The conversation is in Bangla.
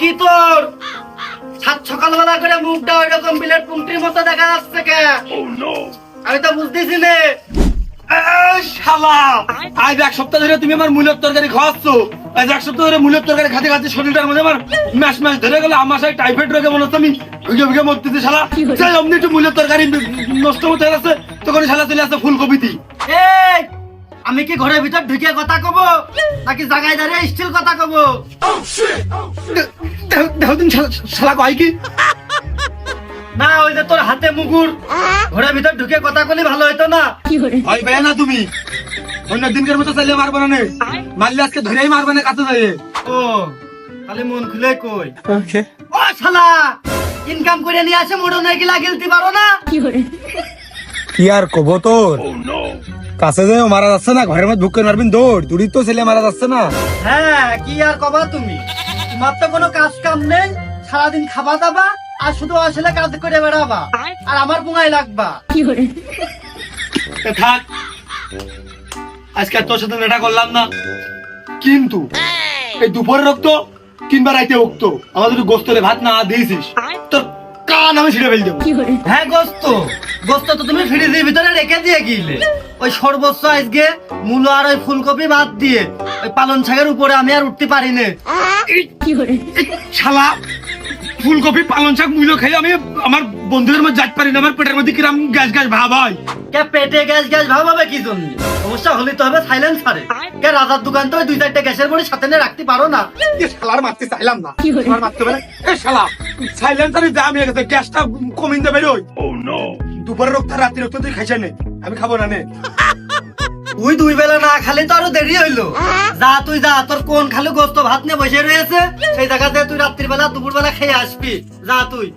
কি তোর সাত সকালবেলা করে মুখটা ওইরকম বিলেট পুংটির মতো দেখা যাচ্ছে কে? আমি তো বুঝতেছি না। শালা আজ এক সপ্তাহ ধরে তুমি আমার মূলের তরকারি খাওয়াচ্ছ। আজ এক সপ্তাহ ধরে মূলের তরকারি খাতে খাতে শরীরটার মধ্যে আমার ম্যাশ ম্যাশ ধরে গেল। আমার সাথে টাইফয়েড রোগে মনে হচ্ছে আমি ভুগে ভুগে মরতেছি। শালা চাই অমনি একটু মূলের তরকারি নষ্ট হতে যাচ্ছে তখন শালা চলে আসছে ফুলকপি দি। এই আমি কি ঘরের ভিতর ঢুকে কথা কব নাকি জায়গায় দাঁড়িয়ে স্টিল কথা কব? দেখো তুমি শালা কয় কি না ওই যে তোর হাতে মুগুর, ঘরের ভিতর ঢুকে কথা বলি ভালো হইতো না? ভয় পায় না তুমি? অন্য দিনকার মতো চাইলে মারবো না নে, মারলে আজকে ধরেই মারবে না কাছে যাই। ও খালি মন খুলে কই। ও শালা ইনকাম করে নিয়ে আসে মোড় নাকি লাগিলতে পারো না? কি আর কব তোর কাছে যাও মারা যাচ্ছে না, ঘরের মধ্যে ঢুকে মারবেন দৌড় তুই তো ছেলে মারা যাচ্ছে না। হ্যাঁ কি আর কবা তুমি, তোমার তো কোনো কাজ কাম নেই, সারাদিন খাবা দাবা আর শুধু আসলে কাজ করে বেড়াবা আর আমার পুঙায় লাগবা। থাক আজকে আর তোর সাথে নেটা করলাম না, কিন্তু এই দুপুরের রক্ত কিংবা রাইতে রক্ত আমাদের গোস্তলে ভাত না দিয়েছিস তোর কান আমি ছিঁড়ে ফেল দেবো। হ্যাঁ গোস্ত গোস্ত তো তুমি ফ্রিজের ভিতরে রেখে দিয়ে গিলে, ওই সর্বোচ্চ আজকে মূলো আর ওই ফুলকপি বাদ দিয়ে ওই পালন শাকের উপরে আমি আর উঠতে পারি না। শালা ফুলকপি পালন শাক মূল্য খাই আমি আমার বন্ধুদের মধ্যে যাইতে পারি না, আমার পেটের মধ্যে কিরম গ্যাস গ্যাস ভাব হয়। কে পেটে গ্যাস গ্যাস ভাব হবে কি জন্য? সমস্যা হলে তো হবে সাইলেন্সারে। কে রাজার দোকান তো ওই 2-4টা গ্যাসের বড়ি সাথে নিয়ে রাখতে পারো না? শালার মারতে চাইলাম না, আমার মারতে পারে এ শালা সাইলেন্সারে যা আমি গেছে গ্যাসটা কমিন দেবে রই। দুপুরের রক্ত রাত্রি রক্ত তুই খাইছ নে, আমি খাবো না নে। তুই 2 বেলা না খালি তো আরো দেরি হইলো। যা তুই যা, তোর কোন খালি গোস্ত ভাত নিয়ে বসে রয়েছে সেই জায়গাতে তুই রাত্রির বেলা দুপুর বেলা খেয়ে আসবি। যা তুই।